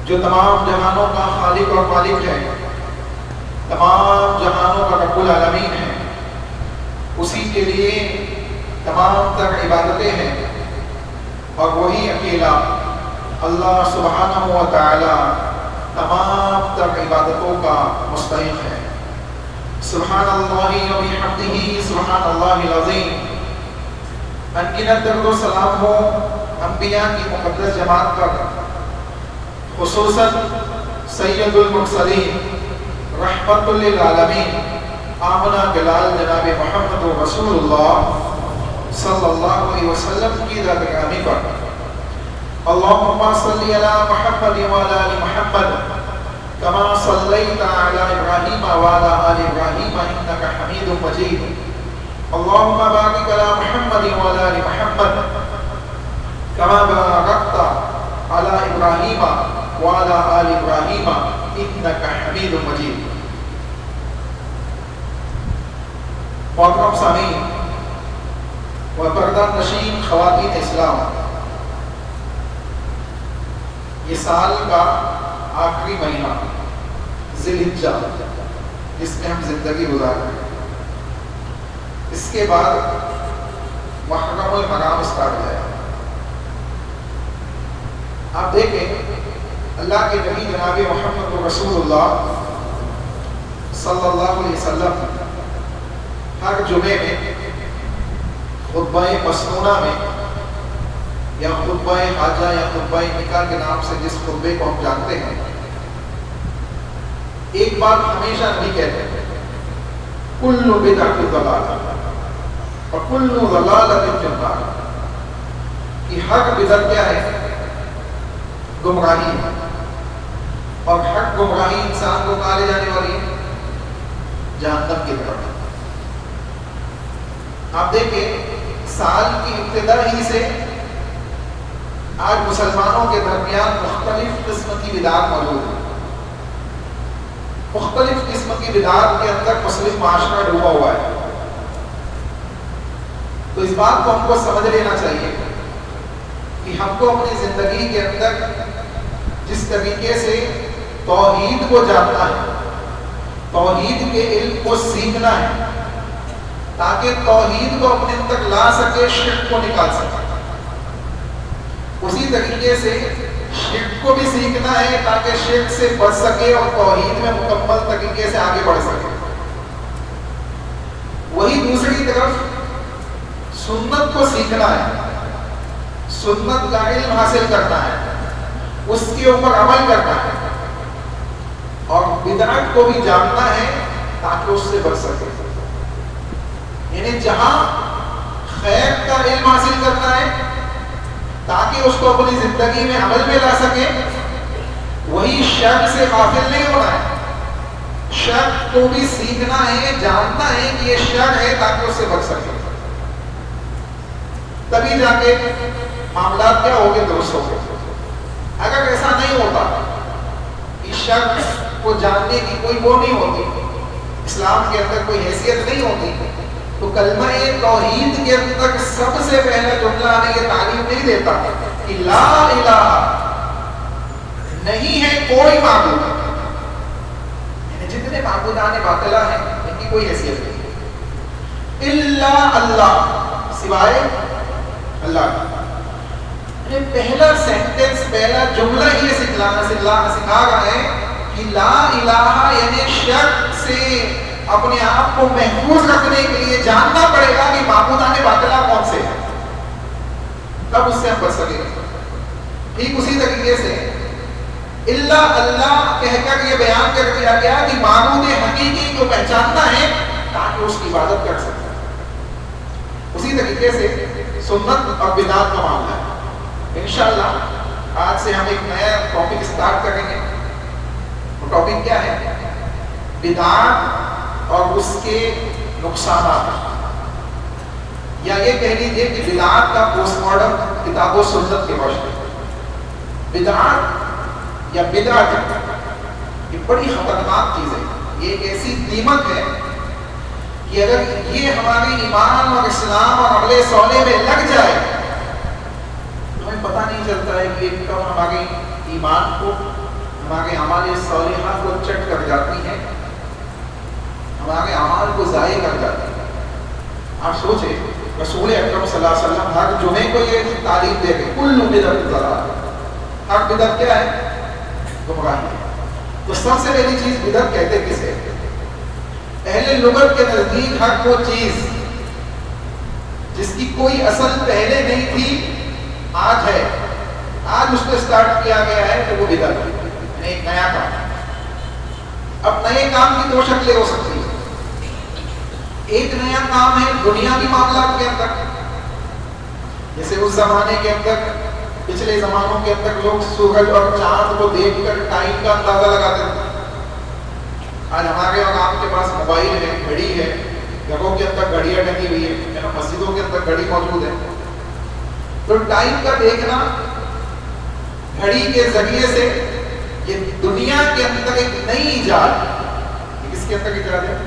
جو تمام جہانوں کا خالق اور مالک ہے، تمام جہانوں کا رب العالمین ہے، اسی کے لیے تمام تر عبادتیں ہیں، اور وہی اکیلا اللہ سبحانہ و تعالی تمام تر عبادتوں کا مستحق ہے۔ سبحان اللہ و بحمدہ سبحان اللہ العظیم۔ انگنت درود و سلام ہو انبیاء کی مقدس جماعت پر، خصوصاً سید المرسلین رحمت للعالمین آمنہ بلال جناب محمد رسول اللہ صلی اللہ علیہ وسلم کی ذات گرامی پر اللہم صلی علی محمد وعلی آل محمد کما صلیت علی ابراہیم وعلی آل ابراہیم انکا حمید مجید اللہم بارک علی محمد وعلی آل محمد کما بارکت علی ابراہیم وعلی آل ابراہیم انکا حمید مجید۔ محترم سامعین و پردہ نشین خواتین اسلام، یہ سال کا آخری مہینہ ذی الحجہ جس میں ہم زندگی گزار رہے ہیں، اس کے بعد محرم الحرام اسٹارٹ ہے۔ آپ دیکھیں اللہ کے نبی جناب محمد رسول اللہ صلی اللہ علیہ وسلم ہر جمعے میں خطبہ مسنونہ میں یا خطبہ حاجہ یا خطبہ نکاح کے نام سے جس خطبے کو ہم جانتے ہیں، ایک بات ہمیشہ نہیں کہتے ہیں، کل بدعۃ ضلالہ وکل ضلالۃ فی النار، کہ ہر بدعت کیا ہے؟ گمراہی ہے، اور ہر گمراہی انسان کو کہاں لے جانے والی ہے؟ جہنم کی طرف۔ آپ دیکھیں سال کی ابتدا ہی سے آج مسلمانوں کے درمیان مختلف قسم کی بدعات موجود ہیں، مختلف قسم کی بدعات کے اندر مسلم معاشرہ ڈوبا ہوا ہے۔ تو اس بات کو ہم کو سمجھ لینا چاہیے کہ ہم کو اپنی زندگی کے اندر جس طریقے سے توحید کو جاننا ہے، توحید کے علم کو سیکھنا ہے تاکہ توحید کو اپنے تک لا سکے، شرک کو نکال سکے، اسی طریقے سے شرک کو بھی سیکھنا ہے تاکہ شرک سے بچ سکے اور توحید میں مکمل طریقے سے آگے بڑھ سکے۔ وہی دوسری طرف سنت کو سیکھنا ہے، سنت کا علم حاصل کرنا ہے، اس کے اوپر عمل کرنا ہے، اور بدعت کو بھی جاننا ہے تاکہ اس سے بچ سکے۔ یعنی جہاں خیر کا علم حاصل کرنا ہے تاکہ اس کو اپنی زندگی میں عمل میں لا سکے، وہی شر سے غافل نہیں ہونا ہے، شر کو بھی سیکھنا ہے، جاننا ہے کہ یہ شر ہے تاکہ اس سے بچ سکے، تبھی جا کے معاملات کیا ہوگے؟ درست ہوگے۔ اگر ایسا نہیں ہوتا، اس شر کو جاننے کی کوئی وہ نہیں ہوتی، اسلام کے اندر کوئی حیثیت نہیں ہوتی، تو کلمہ توحید کے اندر سب سے پہلا جملہ ہمیں یہ تعلیم نہیں دیتا کہ لا الہ، نہیں ہے کوئی معبود، یعنی جتنے معبودان باطلہ ہیں ان کی کوئی حیثیت نہیں، الا اللہ، سوائے اللہ۔ پہلا سینٹنس، پہلا جملہ یہ سکھا رہا ہے کہ لا الہ یعنی شرک سے اپنے آپ کو محفوظ رکھنے کے لیے جاننا پڑے گا کہ معبودان باطلہ کون سے ہیں، تب اس سے ہم بچ سکیں گے۔ ٹھیک اسی طریقے سے الا اللہ کہہ کر یہ بیان کر دیا گیا کہ معبود حقیقی کو پہچاننا ہے تاکہ اس کی عبادت کر سکے۔ اسی طریقے سے سنت اور بدعت کا معاملہ ہے۔ انشاءاللہ آج سے ہم ایک نیا ٹاپک سٹارٹ کریں گے۔ وہ ٹاپک کیا ہے؟ بدعت اور اس کے نقصانات، یا یہ کہہ لیجیے کہ بدعت کا پوسٹ مارٹم کتاب و سنت کے روشنی۔ بدعت یا بدعت یہ بڑی خطرناک چیز ہے، یہ ایک ایسی دیمک ہے کہ اگر یہ ہمارے ایمان اور اسلام اور عمل صالح میں لگ جائے تو ہمیں پتہ نہیں چلتا ہے کہ یہ کب ہمارے ایمان کو، ہمارے اعمال صالحہ کو چٹ کر جاتی ہے، ہمارے اعمال کو ضائع کر جاتی ہے۔ آپ سوچیں رسول اکرم صلی اللہ علیہ وسلم ہر جمعے کو یہ تعلیم دے گئے، کل بدعت ضلالہ، ہر بدعت کیا ہے؟ گمراہی ہے۔ تو سب سے پہلی چیز بدعت کہتے کسے؟ اہل لغت کے نزدیک ہر وہ چیز جس کی کوئی اصل پہلے نہیں تھی آج ہے، آج اس کو اسٹارٹ کیا گیا ہے، تو وہ بدعت ہے، یعنی ایک نیا کام۔ اب نئے کام کی دو شکلیں ہو سکتی ہیں. ایک نیا کام ہے دنیاوی معاملات کے اندر، جیسے اس زمانے کے اندر، پچھلے زمانوں کے اندر لوگ سورج اور چاند کو دیکھ کر ٹائم کا اندازہ لگاتے تھے. آج ہمارے اور آپ کے پاس موبائل ہے، گھڑی ہے، گھروں کے اندر گھڑیاں ٹنگی ہوئی ہے، مسجدوں کے اندر گھڑی موجود ہے. تو ٹائم کا دیکھنا گھڑی کے ذریعے سے یہ دنیا کے اندر ایک نئی ایجاد، کس کے اندر ایجاد ہے؟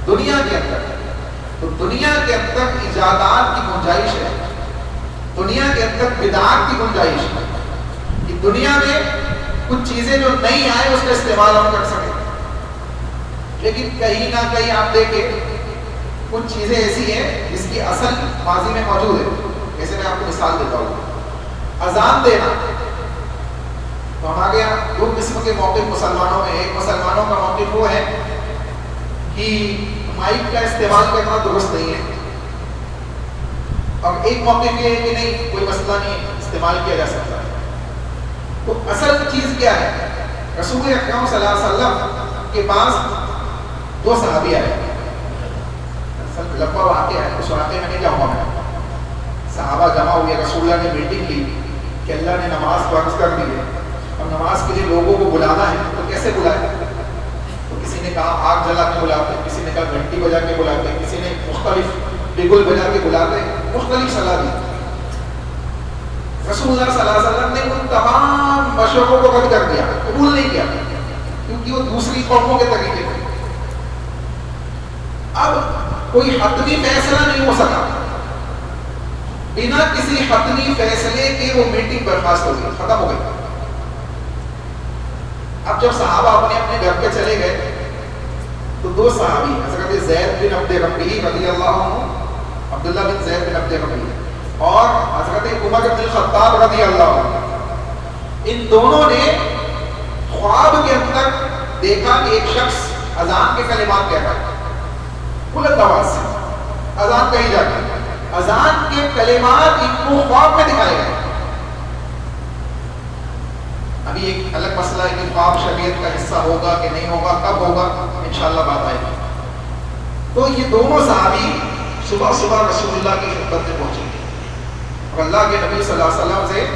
دنیا کے اندر. تو دنیا کے اندر ایجادات کی گنجائش ہے، دنیا کے اندر بدعات کی گنجائش ہے کہ دنیا میں کچھ چیزیں جو نہیں آئے اس کا استعمال ہم کر سکیں. لیکن کہیں نہ کہیں آپ دیکھیں کچھ چیزیں ایسی ہیں جس کی اصل ماضی میں موجود ہے. جیسے میں آپ کو مثال دیتا ہوں، اذان دینا. تو ہمارے یہاں دو قسم کے موقف مسلمانوں میں، ایک مسلمانوں کا موقف وہ ہے کہ مائک کا استعمال کرنا درست نہیں ہے، اور ایک موقف یہ ہے کہ نہیں کوئی مسئلہ نہیں استعمال کیا جا سکتا. تو اصل چیز کیا ہے؟ رسول اکرم صلی اللہ علیہ وسلم کے پاس دو صحابی آئے. اصل لمبا واقعہ ہے، اس واقعے میں نہیں جاؤں گا. میں صحابہ جمع ہوئے، رسول اللہ نے میٹنگ کی کہ اللہ نے نماز فرض کر دی ہے، اب نماز کے لیے لوگوں کو بلانا ہے تو کیسے بلائے؟ تو کسی نے کہا آگ جلا کے بلاتے، کسی نے کہا گھنٹی بجا کے بلاتے، کسی نے مختلف بگل بجا کے بلاتے، مختلف صلاح دی. رسول اللہ صلی اللہ علیہ وسلم نے ان تمام مشوروں کو رد کر دیا، قبول نہیں کیا، کیونکہ وہ دوسری قوموں کے طریقے تھے. اب کوئی حتمی فیصلہ نہیں ہو سکا، بنا کسی حتمی فیصلے کے وہ میٹنگ برخاست ہو گئی، ختم ہو گئی. اب جب صحابہ اپنے اپنے گھر پہ چلے گئے تو دو صحابی حضرت زید بن عبد ربیع رضی اللہ عنہ، عبداللہ بن زید بن عبد ربیع، اور حضرت عمر بن الخطاب رضی اللہ عنہ، ان دونوں نے خواب کے اندر دیکھا کہ ایک شخص اذان کے کلمات کہہ رہا ہے بلند آواز سے، اذان کہی جاتی ہے، اذان کے کلمات ان کو خواب میں دکھائے گئے. ابھی ایک الگ مسئلہ ہے کہ خواب شریعت کا حصہ ہوگا کہ نہیں ہوگا، کب ہوگا، انشاءاللہ بات آئے گی. تو یہ دونوں صحابی صبح صبح رسول اللہ کی خدمت میں پہنچے اور اللہ کے نبی صلی اللہ علیہ وسلم سے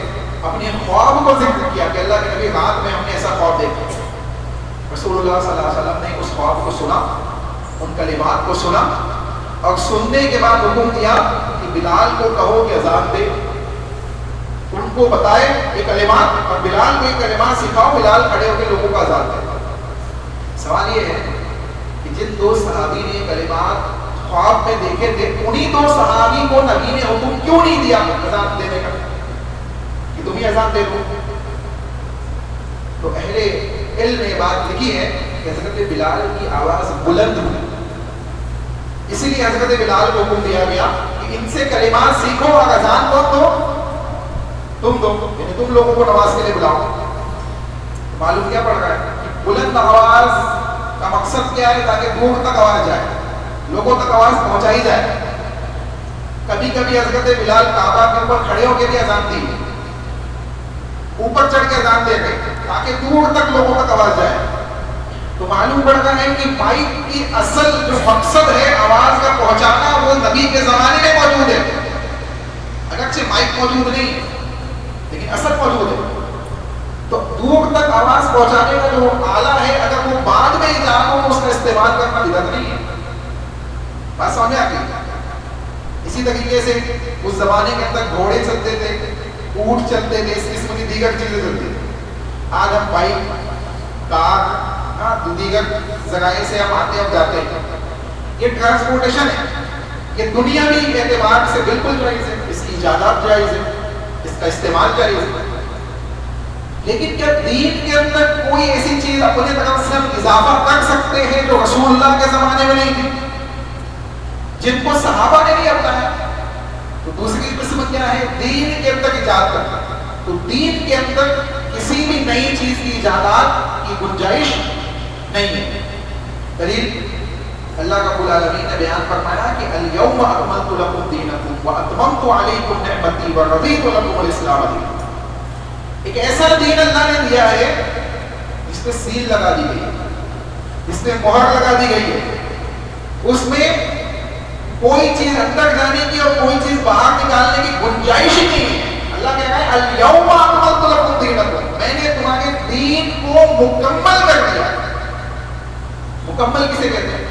اپنے خواب کو ذکر کیا کہ اللہ کے نبی رات میں ہم نے ایسا خواب دیکھا. رسول اللہ صلی اللہ علیہ وسلم نے اس خواب کو سنا، ان کلمات کو سنا، اور سننے کے بعد حکم دیا کہ بلال کو کہو کہ اذان دے، ان کو بتائے یہ کلمات اور بلال کو یہ کلمات سکھاؤ، بلال کھڑے ہو کے لوگوں کا اذان دے. سوال یہ ہے کہ جن دو صحابی نے کلمات خواب میں دیکھے تھے، انہی دو صحابی کو نبی نے حکم کیوں نہیں دیا اذان دینے کا کہ تم ہی اذان دے دو؟ تو اہل علم نے بات لکھی ہے کہ حضرت بلال کی آواز بلند ہوئی، اسی لیے حضرت بلال کو حکم دیا گیا کہ ان سے کلمات سیکھو اور اذان کو تم دو، یعنی تم لوگوں کو نماز کے لیے بلاؤ. معلوم کیا پڑ رہا ہے کہ بلند آواز کا مقصد کیا ہے؟ تاکہ دور تک آواز جائے، لوگوں تک آواز پہنچائی جائے. کبھی کبھی حضرت بلال کعبہ کے اوپر کھڑے ہو کے بھی اذان دی، اوپر چڑھ کے اذان دے گئے تاکہ دور تک لوگوں تک آواز جائے. تو معلوم پڑتا ہے کہ مائک کی اصل جو مقصد ہے آواز کا پہنچانا، وہ نبی کے زمانے میں موجود ہے. اگرچہ مائک موجود نہیں ہے لیکن اصل موجود ہے. تو دور تک آواز پہنچانے کا جو آلہ ہے، اگر وہ بعد میں ایجاد ہو تو اس کا استعمال کرنا بدعت نہیں ہے. بات سمجھ میں آ گئی؟ اسی طریقے سے اس زمانے کے اندر گھوڑے چلتے تھے، اونٹ چلتے تھے، اس قسم کی دیگر چیزیں چلتی تھیں. آج ہم بائک، کار، دیگر ذرائع سے ہم آتے اور جاتے ہیں. یہ ٹرانسپورٹیشن ہے، یہ دنیاوی اعتبار سے بالکل جائز ہے، اس کی ایجادات جائز ہے، اس کا استعمال جائز ہے. لیکن کیا دین کے اندر کوئی ایسی چیز اپنے طرف سے ہم اضافہ کر سکتے ہیں جو رسول اللہ کے زمانے میں نہیں تھی، جن کو صحابہ نے نہیں اپنایا؟ تو دوسری قسم کیا ہے؟ دین کے اندر ایجاد کرنا. تو دین کے اندر کسی بھی نئی چیز کی ایجادات کی گنجائش نہیں ہے. دلیل اللہ رب العالمین نے بیان فرمایا کہ الیوم اکملت لکم دینکم واتممت علیکم نعمتی ورضیت لکم الاسلام دینا. ایک ایسا دین اللہ نے دیا ہے جس پہ سیل لگا دی گئی، اس میں مہر لگا دی گئی ہے، اس میں کوئی چیز اندر جانے کی اور کوئی چیز باہر نکالنے کی گنجائش ہی نہیں ہے۔ اللہ کہہ رہا ہے الیوم اکملت لکم دینکم، میں نے تمہارے دین کو مکمل کر دیا۔ مکمل کسے کہتے ہیں؟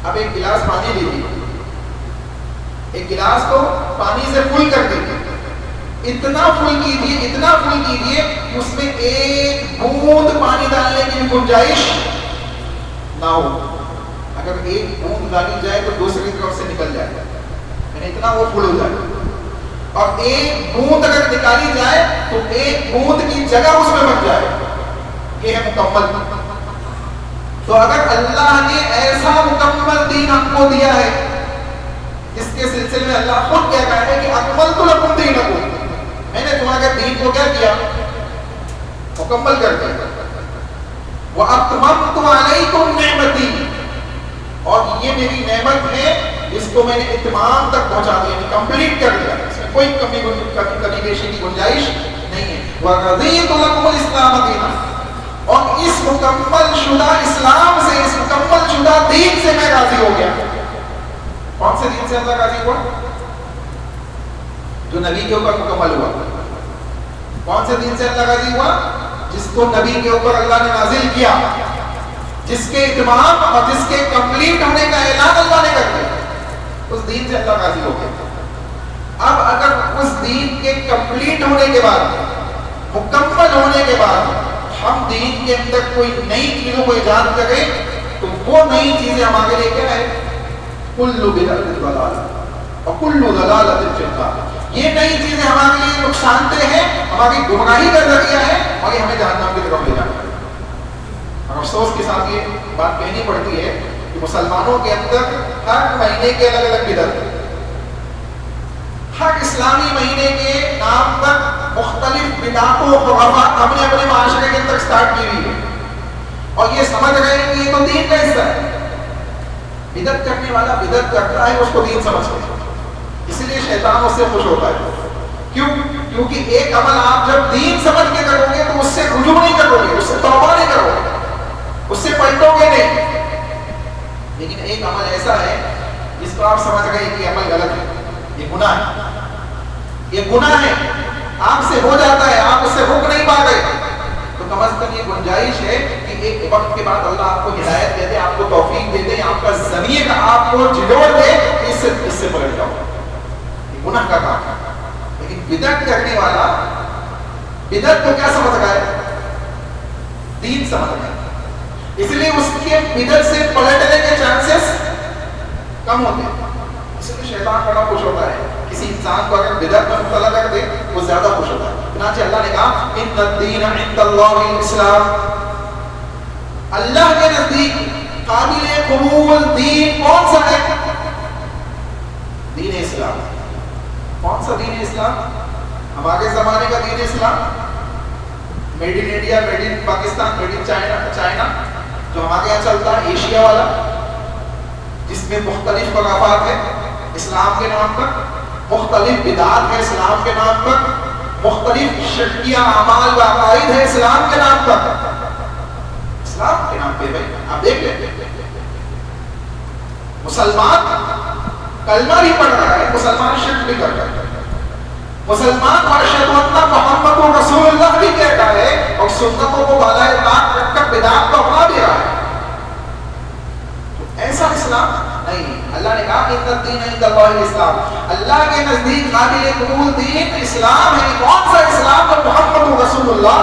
اب ایک گلاس پانی لیجیے، ایک گلاس کو پانی سے فل کر دیجیے، اتنا فل کیجیے کہ اس میں ایک بوند پانی ڈالنے کی بھی گنجائش نہ ہو۔ اگر ایک بوند ڈالی جائے تو دوسری طرف سے نکل جائے گا، یعنی اتنا وہ فل ہو جائے گا۔ اور ایک بوند اگر نکالی جائے تو ایک بوند کی جگہ اس میں بن جائے، یہ ہے مکمل۔ تو اگر اللہ نے ایسا مکمل دین ہم کو دیا ہے جس کے سلسلے میں اللہ خود کہتا ہے کہ اکملت لکم دینکم، میں نے تمہارے دین کو کیا کیا؟ مکمل کر دیا۔ وَأَتْمَمْتُ عَلَيْكُمْ نِعْمَتِي، اور یہ میری نعمت ہے جس کو میں نے اتمام تک پہنچا دیا، یعنی کمپلیٹ کر دیا، اس میں کوئی کمی بیشی کی گنجائش نہیں ہے۔ وَرَضِيتُ لَكُمُ الْإِسْلَامَ دِينًا، اور اس مکمل شدہ اسلام سے، اس مکمل شدہ دین سے میں راضی ہو گیا۔ کون سے دین سے اللہ راضی ہوا؟ جو نبی کے اوپر مکمل ہوا۔ کون سے دین سے اللہ راضی ہوا؟ جس کو نبی کے اوپر اللہ نے نازل کیا، جس کے اتمام اور جس کے کمپلیٹ ہونے کا اعلان اللہ نے کر دیا، اس دین سے اللہ راضی ہو گیا۔ اب اگر اس دین کے کمپلیٹ ہونے کے بعد، مکمل ہونے کے بعد ہم دین کے اندر کوئی نئی چیزوں کو ایجاد کریں تو وہ نئی چیزیں ہمارے لیے کیا ہے؟ کل بدعۃ ضلالہ وکل ضلالۃ فی النار، یہ نئی چیزیں ہمارے لیے نقصان دہ ہیں، ہماری گمراہی کا ذریعہ ہے، اور یہ ہمیں جہنم کی طرف لے جاتا ہے۔ اور افسوس کے ساتھ یہ بات کہنی پڑتی ہے کہ مسلمانوں کے اندر ہر مہینے کے الگ الگ بدعت، ہر اسلامی مہینے کے نام پر مختلف بدعتوں و خرافات ہم نے اپنے معاشرے کے اندر سٹارٹ کی ہوئی ہے، اور یہ سمجھ رہے ہیں کہ یہ تو دین کا حصہ ہے۔ بدعت کرنے والا بدعت کرتا ہے، اس کو دین سمجھتے ہیں، اسی لیے شیطان اس سے خوش ہوتا ہے۔ کیوں؟ کیونکہ ایک عمل آپ جب دین سمجھ کے کرو گے تو اس سے رجوع نہیں کرو گے، اس سے توبہ نہیں کرو گے، اس سے پلٹو گے نہیں۔ لیکن ایک عمل ایسا ہے جس کو آپ سمجھ رہے ہیں کہ عمل غلط ہے، یہ گناہ ہے، یہ گناہ ہے، آپ سے ہو جاتا ہے، آپ اس سے رک نہیں پا گئے، تو کم از کم یہ گنجائش ہے کہ ایک وقت کے بعد اللہ آپ کو ہدایت دے دے، آپ کو توفیق دے دے، آپ کا ضمیر آپ کو جھنجھوڑ دے، اس سے پلٹ جاؤ، یہ گناہ کا کام ہے۔ لیکن بدعت کرنے والا بدعت کو کیا سمجھ رہا ہے؟ دین سمجھ رہا ہے، اس لیے اس کے بدعت سے پلٹنے کے چانسز کم ہوتے ہیں۔ اس لیے شیطان بڑا خوش ہوتا ہے کسی انسان کو اگر بدعت میں مبتلا کر دے، وہ زیادہ خوش ہوتا ہے۔ چنانچہ اللہ نے کہا ان الدین عند اللہ الاسلام، اللہ کے نزدیک قابل قبول دین کون سا ہے؟ دین اسلام۔ کون سا دین اسلام؟ ہمارے زمانے کا دین اسلام، made in India, made in Pakistan, made in China جو ہمارے یہاں چلتا ہے، ایشیا والا، جس میں مختلف خرافات ہیں اسلام کے نام پر، مختلف بدعات ہیں اسلام کے نام پر، مختلف شرکیہ اعمال و عقائد ہیں اسلام کے نام پر۔ اسلام کے نام پہ بھائی آپ دیکھ لیں، مسلمان کلمہ بھی پڑھ رہا ہے، مسلمان شرک بھی کر رہا ہے، مسلمان اشہد ان محمد رسول اللہ بھی کہتا ہے، اور سنتوں کو بالائے طاق رکھ کر بدعات کو اپنا بھی رہا ہے۔ تو ایسا اسلام نہیں۔ اللہ نے کہا ان الدین عند اللہ الاسلام، اللہ کے نزدیک قابل قبول دین اسلام ہے۔ کون سا اسلام؟ تو محمد رسول اللہ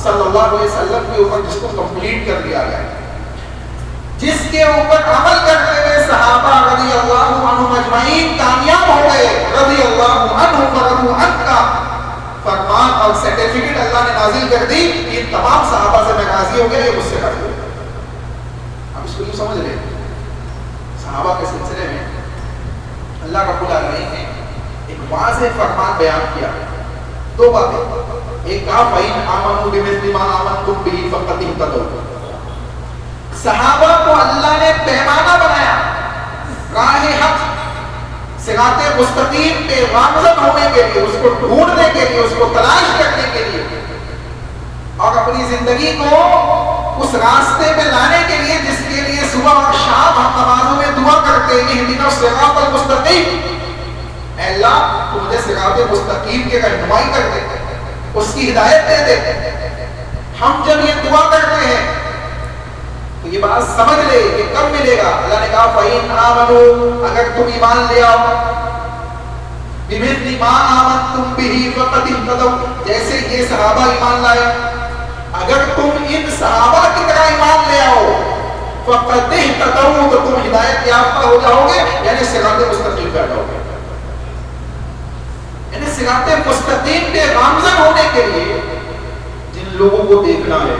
صلی اللہ علیہ وسلم کے اوپر جس کو کمپلیٹ کر دیا گیا، جس کے اوپر عمل کرتے ہوئے صحابہ رضی اللہ عنہم اجمعین کامیاب ہو گئے، رضی اللہ عنہم ورضوا عنہ کا فرمان اور سرٹیفکیٹ اللہ نے نازل کر دی کہ ان تمام صحابہ سے میں راضی ہو گیا، یہ مجھ سے راضی ہو گیا۔ اب اس کو یوں سمجھ لیں، صحابہ کے سلسلے میں اللہ رب العالمین نے ایک واضح فرمان بیان کیا، دو باتیں، ایک کہا فَإِنْ آمَنُوا بِمِثْلِ مَا آمَنْتُمْ بِهِ فَقَدْ اهْتَدَوْا۔ صحابہ کو اللہ نے پیمانہ بنایا راہ حق صراط مستقیم پہ گامزن ہونے کے لیے، اس کو ڈھونڈنے کے لیے، اس کو تلاش کرنے کے لیے، اور اپنی زندگی کو اس راستے میں لانے کے لیے جس کے لیے صبح اور شام ہم نمازوں میں دعا کرتے ہیں اہدنا الصراط المستقیم، اے اللہ تو مجھے صراط مستقیم کے رہنمائی کر دے، اس کی ہدایت دے دے۔ ہم جب یہ دعا کرتے ہیں تو یہ بات سمجھ لے کہ کب ملے گا۔ اللہ نے کہا فَإِنْ آمَنُوا، اگر تم ایمان لے آؤ، بِمِثْلِ مَا آمَنْتُمْ بِهِ فَقَدِ اهْتَدَوْا، جیسے یہ صحابہ ایمان لائے، اگر تم ان صحابہ کی طرح ایمان لے آؤ فَقَدِ اهْتَدَوْا، تو تم ہدایت یافتہ ہو جاؤ گے، یعنی صراط مستقیم پہ جاؤ گے۔ یعنی صراط مستقیم پہ گامزن ہونے کے لیے جن لوگوں کو دیکھنا ہے،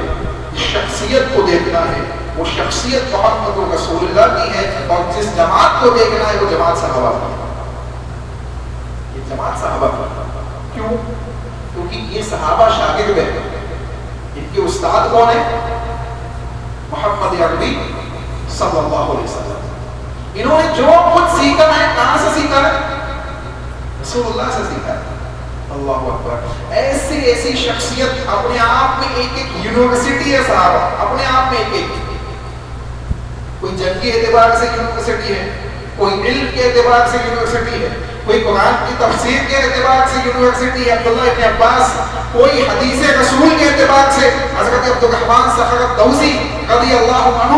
شخصیت کو دیکھنا ہے، وہ شخصیت محمد رسول اللہ کی ہے، اور جس جماعت کو دیکھنا ہے وہ جماعت صحابہ کی ہے۔ یہ جماعت صحابہ کی، کیوں؟ کیونکہ یہ صحابہ شاگرد ہیں، ان کے استاد کون ہیں؟ محمد عربی صلی اللہ علیہ وسلم۔ انہوں نے جو کچھ سیکھا ہے کہاں سے سیکھا ہے؟ رسول اللہ سے سیکھا ہے۔ اللہ اکبر، ایسی ایسی شخصیت، اپنے آپ میں ایک ایک یونیورسٹی ہے صحابہ، اپنے آپ میں ایک ایک، کوئی جنگی اعتبار سے یونیورسٹی ہے، کوئی علم کے اعتبار سے یونیورسٹی ہے، کوئی قرآن کی تفسیر کے اعتبار سے یونیورسٹی ہے عبداللہ ابن عباس، کوئی حدیث رسول کے اعتبار سے حضرت عبد الرحمن صخر الدوسی رضی اللہ عنہ،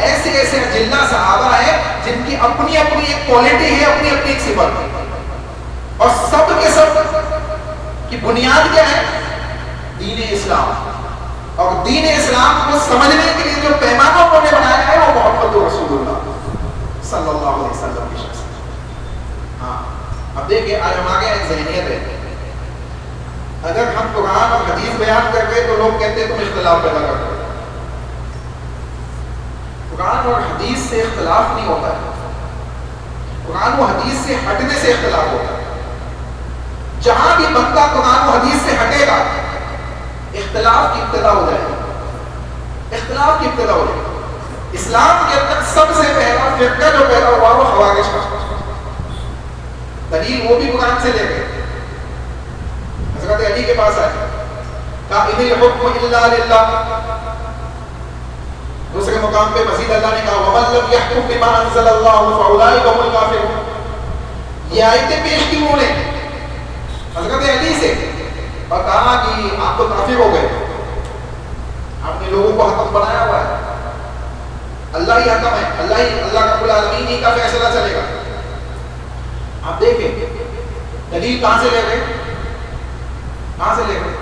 ایسے ایسے اجلہ صحابہ ہیں جن کی اپنی اپنی ایک کوالٹی ہے، اپنی اپنی ایک صفت ہے، اور سب کے سب کی بنیاد کیا ہے؟ دین اسلام، اور دین اسلام کو سمجھنے کے لیے جو پیمانہ انہوں نے بنایا ہے وہ محمد رسول اللہ صلی اللہ علیہ وسلم کی شخصیت۔ ہاں اب دیکھیں، آج ہم آگے ایک ذہنیت ہے، اگر ہم قرآن اور حدیث بیان کر رہے تو لوگ کہتے ہیں تم اختلاف پیدا کر رہے ہو۔ قرآن اور حدیث سے اختلاف نہیں ہوتا ہے، قرآن و حدیث سے ہٹنے سے اختلاف ہوتا ہے۔ جہاں بھی بندہ قرآن و حدیث سے ہٹے گا اختلاف کی ابتدا ہو جائے گی، اختلاف کی ابتدا ہو جائے گی۔ اسلام کے اندر سب سے پہلا فرقہ جو پیدا ہوا وہ خوارج کا، دلیل وہ بھی قرآن سے لے گئے، حضرت علی کے پاس آئے، کہا ان الحکم الا للہ۔ دوسرے مقام پہ مزید اللہ نے کہا ومن لم يحكم بما انزل الله فاولئك هم الكافرون۔ یہ آیتیں پیش کی انہوں نے حضرت علی سے، اور کہا کہ آپ تو کافر ہو گئے، آپ نے لوگوں کو حکم بنایا ہوا ہے، اللہ ہی حکم ہے، اللہ رب العالمین ہی کا فیصلہ چلے گا۔ آپ دیکھیں دلیل کہاں سے لے گئے، کہاں سے لے گئے،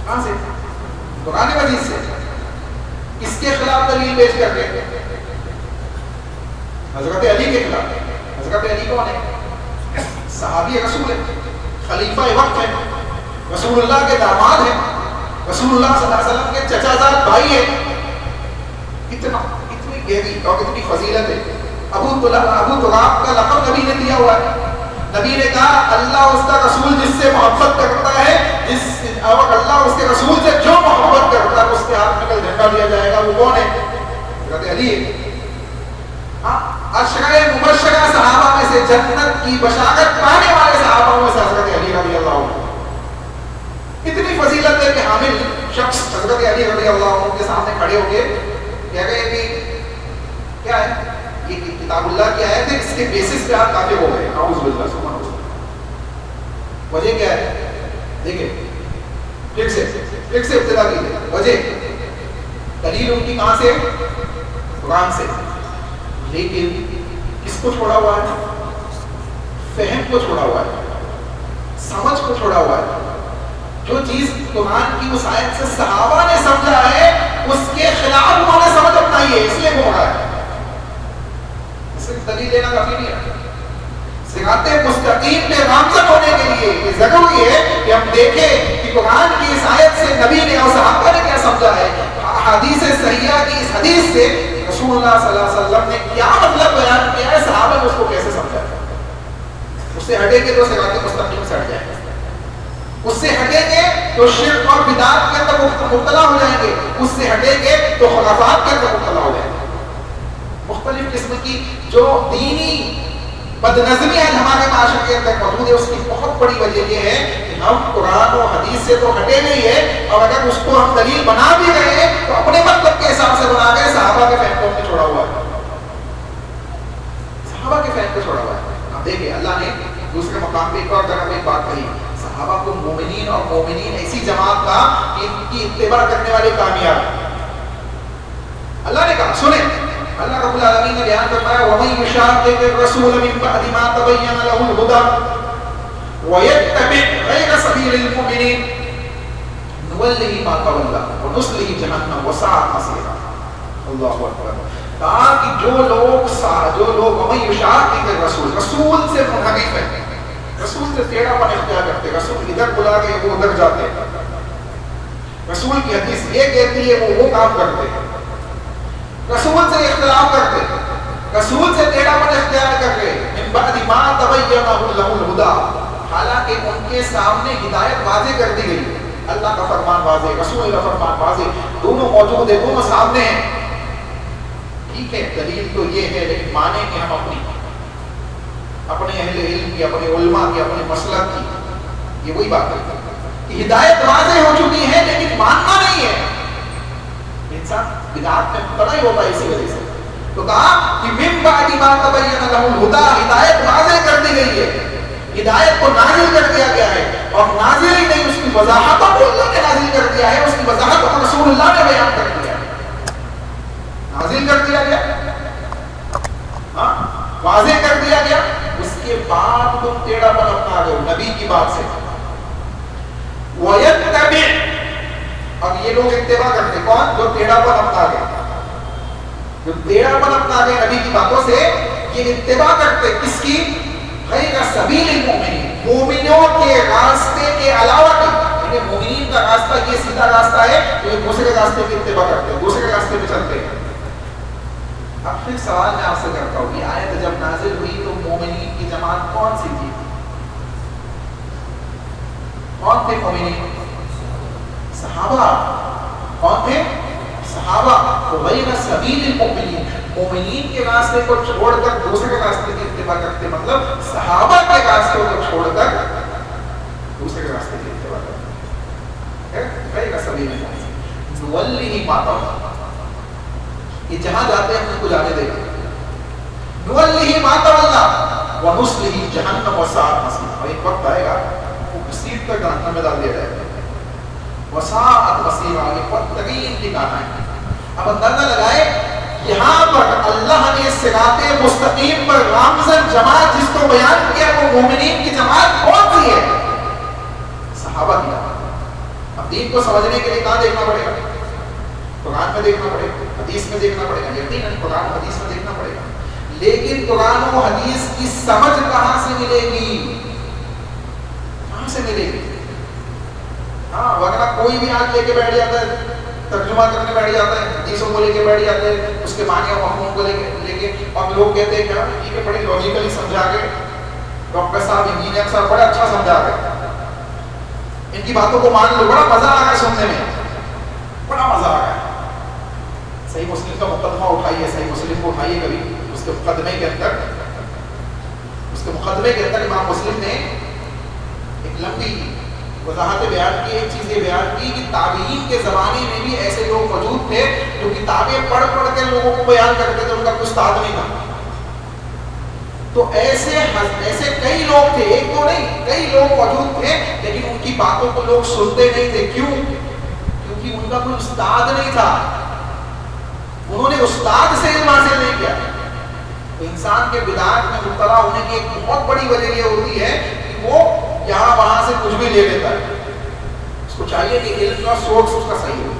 کہاں سے؟ قرآن مجید سے۔ اس کے خلاف دلیل پیش کر کے حضرت علی کے خلاف۔ حضرت علی کون ہے؟ صحابی رسول ہے، خلیفہ وقت ہے، رسول اللہ کے داماد ہیں، رسول اللہ صلی اللہ علیہ وسلم کے چچا زاد بھائی ہیں۔ اتنی گہری اور اتنی فضیلت ہے۔ ابو تراب کا لقب نبی نے دیا ہوا ہے، نبی نے کہا اللہ اس کا رسول جس سے محبت کرتا ہے، اور اللہ اس کے رسول سے جو محبت کرتا ہے اس کے ہاتھ میں کل جھنڈا دیا جائے گا، وہ کون ہے؟ حضرت علی ہے۔ عشرہ مبشرہ صحابہ میں سے، جنت کی بشارت پانے والے صحابہ میں سے حضرت علی رضی اللہ عنہ۔ اتنی فضیلت ہے کہ حامل شخص حضرت علی رضی اللہ عنہ کے سامنے کھڑے ہو کے کہہ رہے کہ کیا ہے یہ کتاب اللہ کی آیت ہے، اس کے بیسس پہ آپ کافر ہو گئے، اعوذ باللہ سبحان اللہ۔ وجہ کیا ہے؟ دیکھیں پھر سے ابتدا کی وجہ، دلیل ان کی کہاں سے؟ قرآن سے، لیکن کس کو چھوڑا ہوا ہے؟ فہم کو چھوڑا ہوا ہے، سمجھ کو چھوڑا ہوا ہے۔ جو چیز قرآن کی اس آیت سے صحابہ نے سمجھا ہے اس کے خلاف انہوں نے سمجھ اپنائی ہے، اس لیے وہ رہا ہے۔ صرف دلیل لینا کافی نہیں ہے، صراط مستقیم پہ گامزن ہونے کے لیے یہ ضروری ہے کہ ہم دیکھیں کہ قرآن کی اس آیت سے نبی نے اور صحابہ نے کیا سمجھا ہے، حدیث صحیحہ کی اس حدیث سے رسول اللہ صلی اللہ علیہ وسلم نے کیا مطلب بیان کیا ہے، صحابہ نے اس کو کیسے سمجھا ہے۔ اس سے ہٹیں گے تو صراط مستقیم سے ہٹ جائیں گے، اس سے ہٹیں گے تو شرک اور بدعت کے اندر مبتلا ہو جائیں گے، اس سے ہٹیں گے تو خرافات کے اندر مبتلا ہو جائیں گے۔ مختلف قسم کی جو دینی بد نظمی آج ہمارے معاشرے کے اندر موجود ہے، اس کی بہت بڑی وجہ یہ ہے کہ ہم قرآن و حدیث سے تو ہٹے نہیں ہے، اور اگر اس کو ہم دلیل بنا بھی رہے ہیں تو اپنے مطلب کے حساب سے بنا گئے. صحابہ کے فہم کو ہم نے چھوڑا ہوا ہے، صحابہ کے فہم کو چھوڑا ہوا ہے. اب دیکھیں اللہ نے دوسرے مقام پہ ایک اور جگہ پہ ایک بات کہی، صحابہ کو مومنین اور مومنین ایسی جماعت کا کہ ان کی اتباع کرنے والے کامیاب. اللہ نے کہا سنیں، اللہ رب العالمین نے بیان فرمایا وَمَن يُشَاقِقِ الرَّسُولَ مِن بَعْدِ مَا تَبَيَّنَ لَهُ الْهُدَىٰ وَيَتَّبِعْ غَيْرَ سَبِيلِ الْمُؤْمِنِينَ نُوَلِّهِ مَا تَوَلَّىٰ وَنُصْلِهِ جَهَنَّمَ وَسَاءَتْ مَصِيرًا. اللہ اکبر. کہا کہ جو لوگ وَمَن يُشَاقِقِ الرَّسُولَ، رسول سے منحرف ہے، رسول سے ٹیڑھا پن اختیار کرتے، رسول ادھر بلا گئے وہ ادھر جاتے، رسول کی حدیث یہ کہتی ہے وہ کام کرتے، رسول سے اختلاف کرتے، رسول سے ٹیڑھا پن اختیار کر رہے. من بعد ما تبین لهم الهدى، حالانکہ ان کے سامنے ہدایت واضح کر دی گئی، اللہ کا فرمان واضح، رسول کا فرمان واضح، دونوں موجود ہیں، دونوں سامنے ہیں. ٹھیک ہے دلیل تو یہ ہے، لیکن مانیں کہ ہم اپنے اہل علم کی، اپنے علماء کی، اپنے مسلک کی، یہ وہی بات ہے کہ ہدایت واضح ہو چکی ہے لیکن ماننا نہیں ہے. انسان بدعات میں مبتلا ہی ہوتا ہے اسی وجہ سے. تو کہا کہ من بعد ما تبین له الهدى، ہدایت واضح کر دی گئی ہے، ہدایت کو نازل کر دیا گیا ہے، اور نازل ہی نہیں، اس کی وضاحت کو اللہ نے نازل کر دیا ہے، اس کی وضاحت کو رسول اللہ نے بیان کر دیا ہے. نازل کر دیا گیا، ہاں واضح کر دیا گیا، اس کے بعد تم ٹیڑھا پن اپنا رہے ہو نبی کی بات سے. وَيَتَّبِعْ، اب یہ لوگ اتباع کرتے، کون؟ جو ٹیڑھا پن اپنا گئے، جو ٹیڑھا پن اپنا گئے نبی کی باتوں سے، یہ اتباع کرتے کس کی؟ غیر سبیل المؤمنین، مومنوں کے راستے کے علاوہ کی. یعنی مومنین کا راستہ یہ سیدھا راستہ ہے، جو دوسرے راستے کی اتباع کرتے ہیں، دوسرے راستے پہ چلتے ہیں. اب پھر سوال میں آپ سے کرتا ہوں، یہ آیت جب نازل ہوئی تو مومنین کی جماعت کون سی تھی؟ کون تھے مومنین؟ صحابہ. کون تھے؟ صحابہ. غیر سبیل المؤمنین، مومنین کے راستے کو چھوڑ کر دوسرے راستے کی اتباع کرتے، مطلب صحابہ کے راستے کو چھوڑ کر دوسرے راستے کی اتباع کرتے. غیر سبیل المؤمنین نولیہ ما تولیٰ، یہ جہاں جاتے ہیں ان کو جانے دیں گے. نولیہ ما تولیٰ ونصلہ جہنم وساءت مصیرا، اور ایک وقت آئے گا وہ مسیح تک جہنم میں ڈال دیا جائے گا. وساءت مصیرا، یہ بدترین ٹھکانہ ہے. اب اندازہ لگائے یہاں پر اللہ نے صراط مستقیم پر رامزن جماعت جس کو بیان کیا وہ مومنین کی جماعت کون سی ہے؟ صحابہ کی جماعت. اب دین کو سمجھنے کے لیے کہاں دیکھنا پڑے گا؟ قرآن میں دیکھنا پڑے گا، حدیث میں دیکھنا پڑے گا. یقیناً قرآن و حدیث میں دیکھنا پڑے گا، لیکن قرآن و حدیث کی سمجھ کہاں سے ملے گی؟ کہاں سے ملے گی؟ ہاں وغیرہ کوئی بھی آج لے کے بیٹھ جاتا ہے، ترجمہ کرنے بیٹھ جاتا ہے، حدیثوں کو لے کے بیٹھ جاتے ہیں، اس کے معنی اور مفہوم کو لے کے اور لوگ کہتے ہیں کیا یہ بڑی لاجیکلی سمجھا کے، ڈاکٹر صاحب انجینئر صاحب بڑا اچھا سمجھا گئے، ان کی باتوں کو مان لو، بڑا مزہ آ رہا ہے سننے میں، بڑا مزہ آ رہا ہے. صحیح مسلم کا مقدمہ اٹھائیے، صحیح مسلم کو اٹھائیے کبھی، اس کے مقدمے کے اندر امام مسلم نے ایک لمبی وضاحت بیان کی. ایک چیز یہ بیان کی کہ تابعین کے زمانے میں بھی ایسے لوگ موجود تھے جو کتابیں پڑھ کے لوگوں کو بیان کرتے تھے، ان کا کوئی استاد نہیں تھا. تو ایسے کئی لوگ تھے، ایک تو نہیں کئی لوگ موجود تھے، لیکن ان کی باتوں کو لوگ سنتے نہیں تھے. کیوں؟ کیونکہ ان کا کوئی استاد نہیں تھا، انہوں نے استاد سے علم حاصل نہیں کیا. تو انسان کے بدعات میں مبتلا ہونے کی ایک بہت بڑی وجہ یہ ہوتی ہے کہ وہ یہاں وہاں سے کچھ بھی لے لیتا ہے. اس کو چاہیے کہ علم کا سورس اس کا صحیح ہو.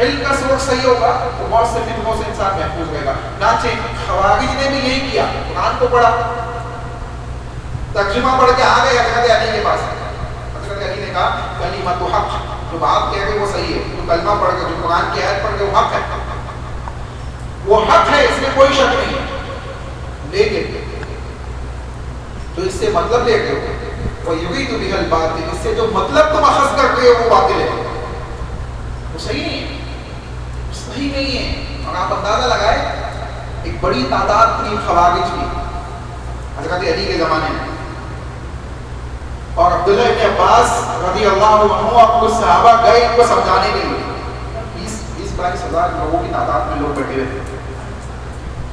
علم کا سورس صحیح ہوگا تو بہت سے فتنوں سے انسان محفوظ رہے گا. چنانچہ خوارج نے بھی یہی کیا، قرآن کو پڑھا، ترجمہ پڑھ کے آ گئے حضرت علی کے پاس. حضرت علی نے کہا کلمۃ حق، جو بات کہہ رہے وہ صحیح ہے، جو کلمہ پڑھ کے، جو قرآن کی آیت پڑھ کے وہ حق ہے، وہ حق ہے، اس میں کوئی شک نہیں ہے. لیکن تو اس سے مطلب لے رہے ہو وَيُرِيدُ بِهَا الْبَاطِلَ، اس سے جو مطلب تم اخذ کر رہے ہو وہ باطل ہے، وہ صحیح نہیں ہے، صحیح نہیں ہے. اور آپ اندازہ لگائے ایک بڑی تعداد تھی خوارج کی، حضرت علی کے زمانے میں. اور عبداللہ ابن عباس رضی اللہ عنہ اور کچھ صحابہ گئے ان کو سمجھانے کے لیے. 20-22 ہزار لوگوں کی تعداد میں لوگ بیٹھے ہوئے تھے.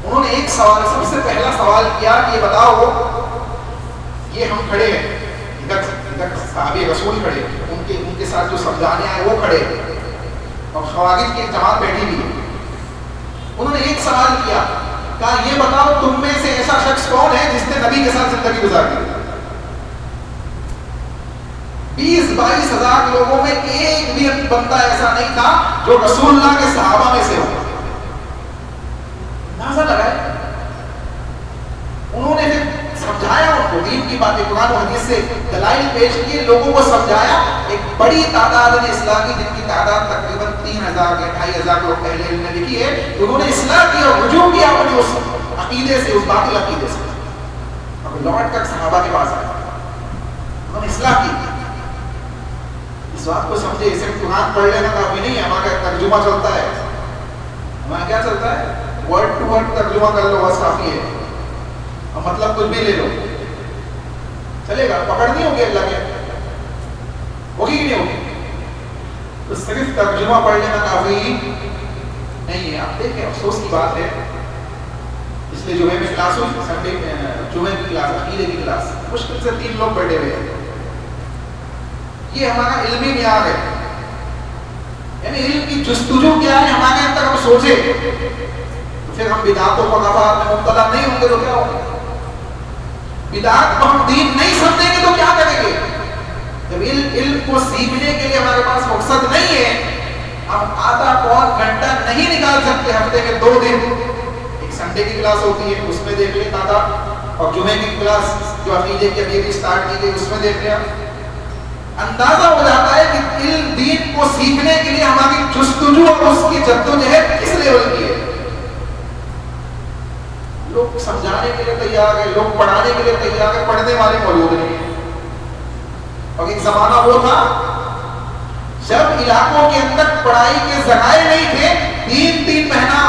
انہوں نے ایک سوال, سب سے پہلا سوال کیا کہ یہ بتاؤ, یہ ہم کھڑے ہیں, ادھر صحابی رسول کھڑے, ان کے ساتھ جو سمجھانے آئے وہ کھڑے, اور خوارج کی ایک جماعت بیٹھی ہوئی ہے. انہوں نے ایک سوال کیا, کہا یہ بتاؤ تم میں سے ایسا شخص کون ہے جس نے نبی کے ساتھ زندگی گزار دی؟ 20-22 ہزار لوگوں میں ایک بھی بندہ ایسا نہیں تھا جو رسول اللہ کے صحابہ میں سے ہو. اندازہ لگائے. انہوں نے پھر سمجھایا ان کو دین کی باتیں, قرآن و حدیث سے دلائل پیش کیے, لوگوں کو سمجھایا. ایک بڑی تعداد نے اصلاح کی, جن کی تعداد تقریباً 3000 یا 2500 لوگ پہلے علم نے لکھی ہے. انہوں نے اصلاح کی اور رجوع کیا اپنے اس عقیدے سے, اس باطل عقیدے سے, اور لوٹ کر صحابہ کے پاس آئے. انہوں نے اصلاح کی. اس بات کو سمجھے, اسے قرآن پڑھ لینا کافی نہیں ہے, ہمارا ترجمہ چلتا ہے. ہمارا کیا چلتا ہے؟ ورڈ ٹو ورڈ ترجمہ کر لو بس کافی ہے, اور مطلب کچھ بھی لے لو چلے گا. پکڑ نہیں ہوگی اللہ کے, ہوگی کہ نہیں ہوگی؟ تو صرف ترجمہ پڑھ لینا کافی نہیں ہے. آپ دیکھیں افسوس کی بات ہے, اس لیے جمعے میں کلاس ہوئی, سنڈے جمعے کی کلاس, عقیدے کی کلاس, مشکل سے 3 لوگ بیٹھے ہوئے ہیں. یہ ہمارا علمی معیار ہے, یعنی علم کی جستجو کیا ہے ہمارے اندر. ہم سوچے تو پھر ہم بدعتوں و خرافات میں مبتلا نہیں ہوں گے تو کیا ہوگا؟ بدعت کو ہم دین نہیں سمجھیں گے تو کیا کریں گے؟ جب علم کو سیکھنے کے لیے ہمارے پاس مقصد نہیں ہے, ہم آدھا پون گھنٹہ نہیں نکال سکتے ہفتے میں 2 دن. ایک سنڈے کی کلاس ہوتی ہے, اس میں دیکھ لیتا تھا, اور جمعے کی کلاس جو عقیدے کی ابھی اسٹارٹ کی گئی اس میں دیکھ لیا. اندازہ ہو جاتا ہے کہ علم دین کو سیکھنے کے لیے ہماری جستجو اور اس کی جدوجہد کس لیول کی ہے. لوگ سمجھانے کے لیے تیار ہے, لوگ پڑھانے کے لیے تیار ہے, پڑھنے والے موجود نہیں ہیں. اور ایک زمانہ وہ تھا جب علاقوں کے اندر پڑھائی کے ذرائع نہیں تھے, 3 مہینہ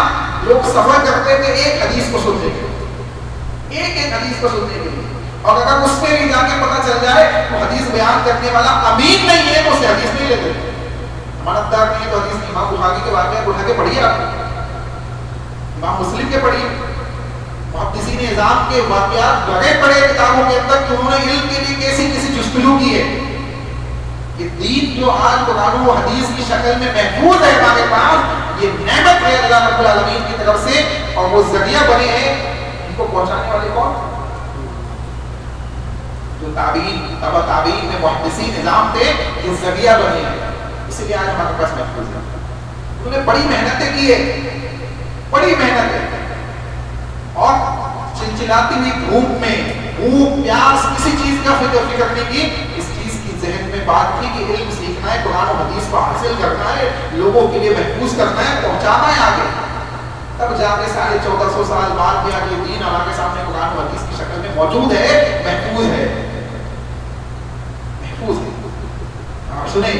لوگ سفر کرتے تھے ایک حدیث کو سننے کے لیے, ایک حدیث کو سننے کے لیے. اور اگر اس میں بھی جا کے پتہ چل جائے تو حدیث بیان کرنے والا امین نہیں ہے تو اسے حدیث نہیں لیتے. امانتدار نہیں ہے تو حدیث امام بخاری کے واقعہ اٹھا کے پڑھیے, آپ امام مسلم کے پڑھیے, محدثین نظام کے واقعات بڑے بڑے کتابوں کے اندر کہ انہوں نے علم کے لیے کیسی جستجو کی ہے. کہ دین جو آج قرآن و حدیث کی شکل میں محفوظ ہے ہمارے پاس, یہ نعمت ہے اللہ رب العالمین کی طرف سے, اور وہ ذریعہ بنے ہیں. ان کو پہنچانے والے کون؟ جو تابعین, تبع تابعین میں محدثین نظام تھے, یہ ذریعہ بنے ہیں. اس لیے آج ہمارے پاس محفوظ ہے. انہوں نے بڑی محنتیں کی ہے, بڑی محنتیں, اور چلچلاتی ہوئی دھوپ میں بھوک پیاس کسی چیز کا فکر نہیں کی. اس چیز کی ذہن میں بات تھی کہ علم سیکھنا ہے, قرآن و حدیث کو حاصل کرنا ہے, لوگوں کے لیے محفوظ کرنا ہے, پہنچانا ہے آگے. تب جا کے 1450 سال بعد بھی آگے دین ہمارے سامنے قرآن و حدیث کی شکل میں موجود ہے, محفوظ ہے, محفوظ ہے. آپ سنیں,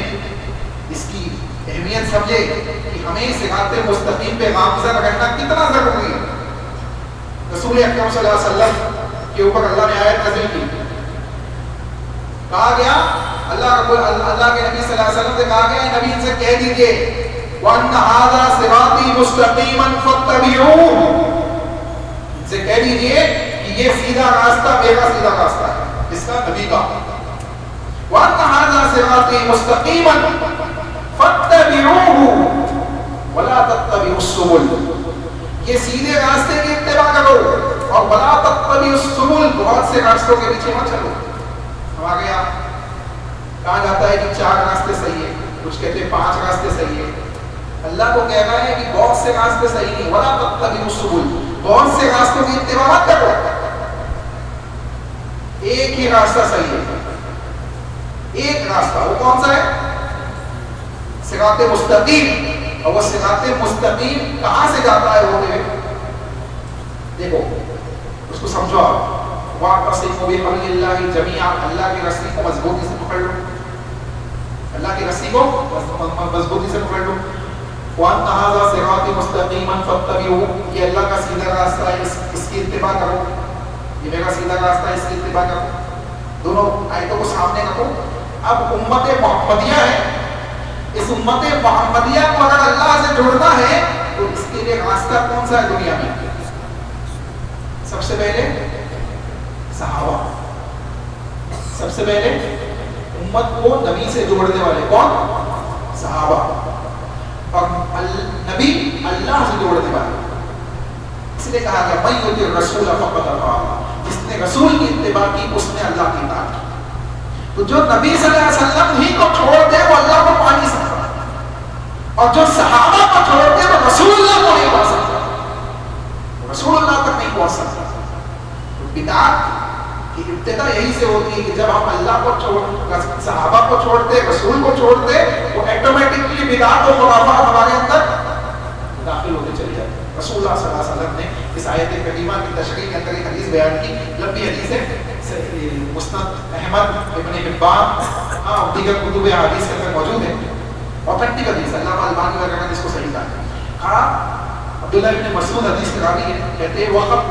اس کی اہمیت سمجھے کہ ہمیں صراط مستقیم پہ گامزن رہنا کتنا ضروری ہے. رسول اکرم صلی اللہ علیہ وسلم کے اوپر اللہ نے آیت نازل کی, کہا گیا, اللہ کے نبی صلی اللہ علیہ وسلم سے کہا گیا, نبی ان سے کہہ دیجئے وَأَنَّ هَذَا صِرَاطِي مُسْتَقِيمًا فَاتَّبِعُوهُ, ان سے کہہ دیجئے کہ یہ سیدھا راستہ میرا سیدھا راستہ ہے, اس کا نبی کا. وَأَنَّ هَذَا صِرَاطِي مُسْتَقِيمًا فَاتَّبِعُوهُ وَلَا تَتَّبِعُوا السُّبُلَ, یہ سیدھے راستے کی اتباع کرو, اور وَلَا تَتَّبِعُوا السُّبُلَ, بہت سے راستوں کے پیچھے مت چلو. ہمارے یہاں کہا جاتا ہے کہ 4 راستے صحیح ہے, کچھ کہتے ہیں 5 راستے صحیح ہے. اللہ کو کہہ رہا ہے کہ بہت سے راستے صحیح نہیں, وَلَا تَتَّبِعُوا السُّبُلَ, بہت سے راستوں کی اتباع مت کرو, ایک ہی راستہ صحیح ہے, ایک راستہ. وہ کون سا ہے؟ صراط مستقیم. اور وہ صراط مستقیم کہاں سے جاتا ہے؟ وہ دیکھو, اس کو سمجھو آپ. وَاعْتَصِمُوا بِحَبْلِ اللَّهِ جَمِيعًا, اللہ کی رسی کو مضبوطی سے پکڑ لو, اللہ کی رسی کو مضبوطی سے پکڑ لو. وَأَنَّ هَذَا صِرَاطِي مُسْتَقِيمًا فَاتَّبِعُوهُ, یہ اللہ کا سیدھا راستہ ہے, اس کی اتباع کرو. یہ میرا سیدھا راستہ ہے، اس کی اتباع کرو. دونوں آیتوں کو سامنے رکھو. اب امت محمدیہ ہے، اس امت محمدیہ کو اگر اللہ سے جوڑنا ہے تو اس کے لیے راستہ کون سا ہے دنیا میں؟ سب سے پہلے صحابہ، سب سے پہلے امت کو نبی سے جوڑنے والے کون؟ صحابہ. اور نبی اللہ سے جوڑنے والے. اس لیے کہا گیا من یطع الرسول فقد اطاع اللہ، جس نے رسول کی اتباع کی اس نے اللہ کی اطاعت کی. تو جو نبی صلی اللہ علیہ وسلم ہی کو چھوڑ دے وہ اللہ کو پا نہیں سکتا، اور جو صحابہ کو چھوڑ دے وہ رسول اللہ کو نہیں پا سکتا، رسول اللہ تک نہیں پہنچ سکتا. تو بدعت کی ابتدا یہی سے ہوتی ہے کہ جب ہم اللہ کو چھوڑ، صحابہ کو چھوڑتے، رسول کو چھوڑتے، تو آٹومیٹکلی بدعت و خرافات ہمارے اندر داخل ہوتے چلے جاتے. رسول اللہ صلی اللہ علیہ وسلم نے اس آیت کریمہ کی تشریح کے اندر ایک حدیث بیان کی، لمبی حدیث ہے، مسند احمد ابن حبان اور دیگر کتب حدیث کے اندر موجود ہے. اوتھینٹک حدیث، علامہ البانی وغیرہ نے اس کو صحیح کہا. عبداللہ ابن مسعود حدیث کے راوی ہے، کہتے ہیں وقت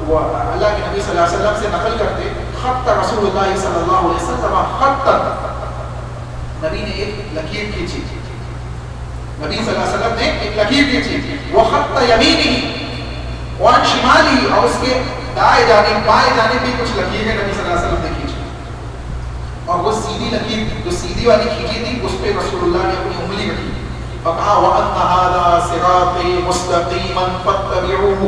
وہ اللہ کے نبی صلی اللہ علیہ وسلم سے نقل کرتے، خط رسول اللہ صلی اللہ علیہ وسلم خط، نبی نے ایک لکیر کھینچی، نبی صلی اللہ علیہ وسلم نے ایک لکیر کھینچی، وہ خط یمینی وعن شمالی، اور اس کے دائیں جانب بائیں جانب بھی کچھ لکیریں نبی صلی اللہ علیہ وسلم نے کھینچی. اور وہ سیدھی لکیر جو سیدھی والی کھینچی تھی اس پہ رسول اللہ نے اپنی انگلی رکھی، فقال وَأَنَّ هَذَا صِرَاطِي مُسْتَقِيمًا فَاتَّبِعُوهُ.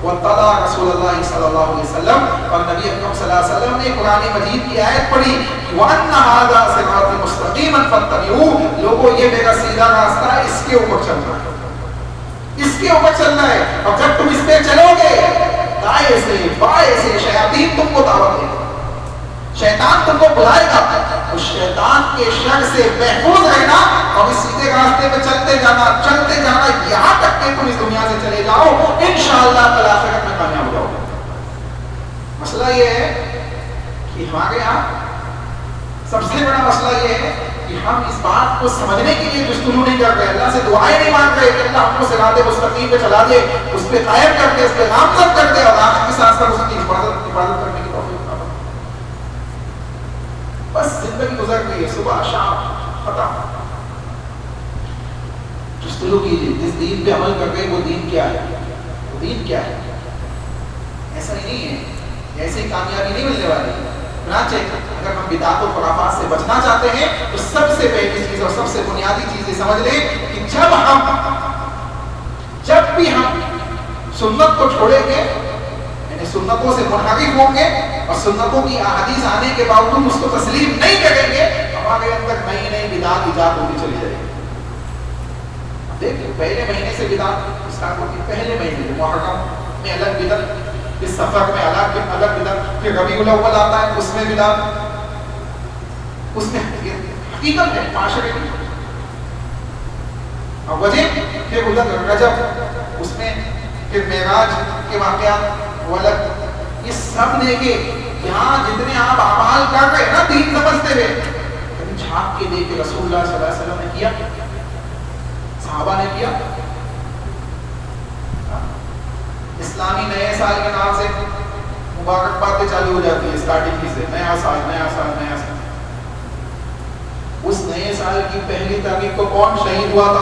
وَتَلَا رسول اللہ صلی اللہ علیہ وسلم، اور نبی اکرم صلی اللہ علیہ وسلم نے قرآن مجید کی آیت پڑھی وَأَنَّ هَذَا صِرَاطِي مُسْتَقِيمًا فَاتَّبِعُوهُ. لوگوں یہ میرا سیدھا راستہ ہے، اس کے اوپر چلنا ہے، اس کے اوپر چلنا ہے. اور جب تم اس پہ چلو گے دائیں سے بائیں سے شیاطین تم کو دعوت دے گا، شیطان تم کو بلائے گا، اس شیطان کے شر سے محفوظ رہنا اور اس سیدھے راستے پہ چلتے جانا یہاں تک کہ تم اس دنیا سے چلے جاؤ، انشاءاللہ کل آخرت میں کامیاب ہو جاؤ گے. مسئلہ یہ ہے کہ ہمارے یہاں سب سے بڑا مسئلہ یہ ہے کہ ہم اس بات کو سمجھنے کے لیے جستجو نہیں کر رہے، اللہ سے دعائیں نہیں مانگ رہے کہ اللہ ہم کو صراط مستقیم پہ چلا دے، اس پہ قائم کر دے، اس پہ نامزد کر دے، اور آخر کے ساتھ ساتھ اس کی حفاظت کرنے کی توفیق عطا فرما. بس زندگی گزر گئی ہے، صبح شام ختم. جستجو کیجیے جس دین پہ عمل کر رہے وہ دین کیا ہے، وہ دین کیا ہے. ایسا ہی نہیں ہے، ایسے ہی کامیابی نہیں ملنے والی. چنانچہ اگر ہم بدعات و خرافات سے بچنا چاہتے ہیں تو سب سے پہلی چیز اور سب سے بنیادی چیز یہ سمجھ لیں کہ جب بھی ہم سنت کو چھوڑیں گے، یعنی سنتوں سے منحرف ہوں گے اور سنتوں کی احادیث آنے کے باوجود اس کو تسلیم نہیں کریں گے، ہمارے اندر نئی نئی بدعات ایجاد ہوتی چلی جائے گی. دیکھیں پہلے مہینے سے بدعت اسٹارٹ ہوتی ہے، پہلے مہینے محرم میں الگ بدعت، اس سفر میں الگ بدعت، پھر ربیع الاول آتا ہے اس میں بدعت، اس میں حقیقت ہے معاشرے کی. اور وجہ پھر ادھر رجب، اس میں پھر معراج کے واقعات وہ الگ. یہ سب نے کہ یہاں جتنے آپ اعمال کر رہے ہیں نا دین سمجھتے ہوئے، کبھی جھانک کے دیکھے رسول اللہ صلی اللہ علیہ وسلم نے کیا، صحابہ نے کیا. اسلامی نئے سال کے نام سے مبارکبادیں چالو ہو جاتی ہے اسٹارٹنگ سے، نیا سال نیا سال نیا سال. اس نئے سال کی پہلی تاریخ کو کون شہید ہوا تھا؟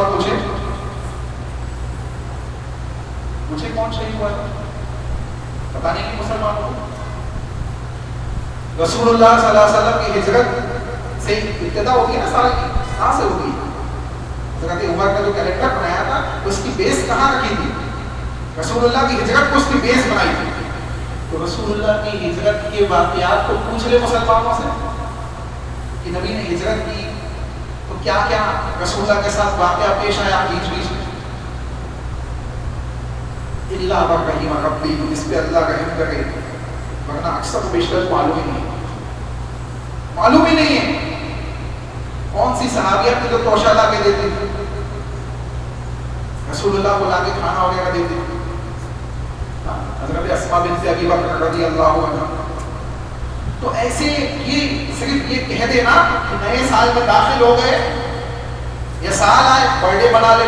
پوچھے کون شہید ہوا تھا؟ پتا نہیں کہ مسلمانوں کو. رسول اللہ صلی اللہ علیہ وسلم کی ہجرت سے ابتدا ہوتی ہے نا سال کی، کہاں سے ہوتی ہے؟ حضرت عمر کا جو کیلنڈر بنایا تھا اس کی بیس کہاں رکھی تھی؟ رسول اللہ کی ہجرت کو اس کی بیس بنائی تھی. تو رسول اللہ کی ہجرت کے واقعات کو پوچھ لے مسلمانوں سے کہ نبی نے ہجرت کی تو کیا کیا رسول اللہ کے ساتھ واقعہ پیش آیا بیچ میں. اللہ برحیم ربی، اس پہ اللہ رحم کرے، ورنہ اکثر بیشتر معلوم ہی نہیں ہے. کون سی صحابیہ تھی جو توشہ لا کے دیتی تھی، رسول اللہ کو لا کے کھانا وغیرہ دیتی تھی. حضرت اسماء بنت ابی بکر رضی اللہ عنہ. تو ایسے یہ صرف یہ کہہ دینا کہ نئے سال میں داخل ہو گئے یا سال آئے برتھ ڈے بنا لے،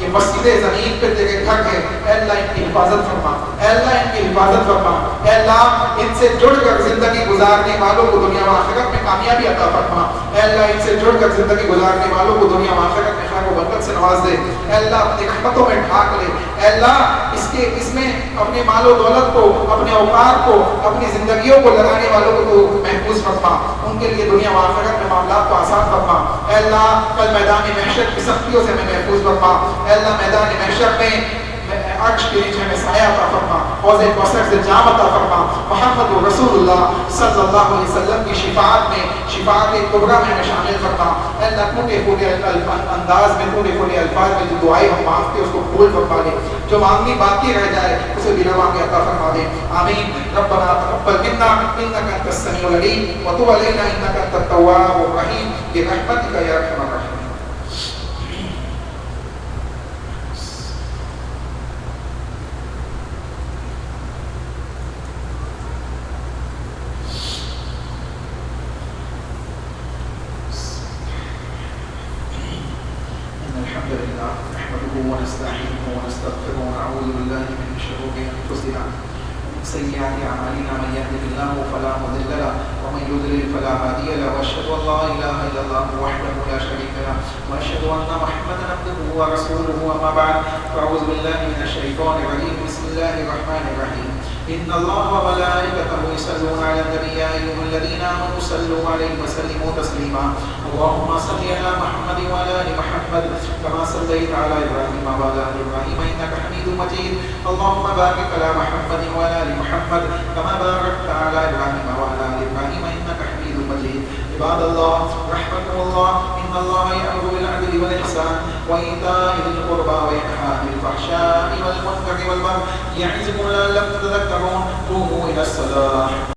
یہ مسجد زمین پہ تیرے گھر ہے، اے اللہ ان کی حفاظت فرما، اے اللہ ان کی حفاظت فرما، اے اللہ ان سے جڑ کر زندگی گزارنے والوں کو دنیا و آخرت میں کامیابی عطا فرما، اے اللہ ان سے جڑ کر زندگی گزارنے والوں کو دنیا و آخرت میں خیر و برکت سے نواز دے، اے اللہ اپنی رحمتوں میں ڈھانک لے، اے اللہ اس میں اپنے مال و دولت کو، اپنے اوقات کو، اپنی زندگیوں کو لگانے والوں کو تو محفوظ فرما، ان کے لیے دنیا و آخرت میں معاملات کو آسان فرما، اے اللہ کل میدان محشر کی سختیوں سے ہمیں محفوظ فرما، اے اللہ میدان محشر میں عرش کے نیچے ہمیں سایہ عطا فرما، حوض کوثر سے جام عطا فرما، محمد رسول اللہ صلی اللہ علیہ وسلم کی شفاعت میں، شفاعت کبریٰ میں ہمیں شامل فرما، اے اللہ ٹوٹے پھوٹے انداز میں، ٹوٹے پھوٹے الفاظ میں جو دعائیں ہم مانگتے اس کو قبول فرما لے، جو مانگنی باقی رہ جائے اسے بنا مانگے عطا فرما دے، آمین۔ ربنا تقبل منا انک انت السمیع العلیم وتب علینا انک انت التواب الرحیم برحمتک یا ارحم الراحمین۔ الحمد لله نحمده ونستعينه ونستغفره ونعوذ بالله من شرور انفسنا ومن سيئات اعمالنا، من يهده الله فلا مضل له ومن يضلل فلا هادي له، واشهد ان لا اله الا الله وحده لا شريك له واشهد ان محمدا عبده ورسوله، اما بعد فاعوذ بالله من الشيطان الرجيم، بسم الله الرحمن الرحيم، ان الله وملائكته يصلون على النبي يا ايها الذين امنوا صلوا عليه وسلموا تسليما، اللهم صل على محمد وعلى ال محمد كما صليت على ابراهيم وعلى ال ابراهيم انك حميد مجيد، اللهم بارك على محمد وعلى ال محمد كما باركت على ابراهيم وعلى ال ابراهيم انك حميد مجيد، عباد الله رحمكم الله، ان الله يأمر بالعدل والاحسان وايتاء ذي القربى وينهى عن الفحشاء والمنكر والبغي يعظكم لعلكم تذكرون، قوموا الى الصلاة.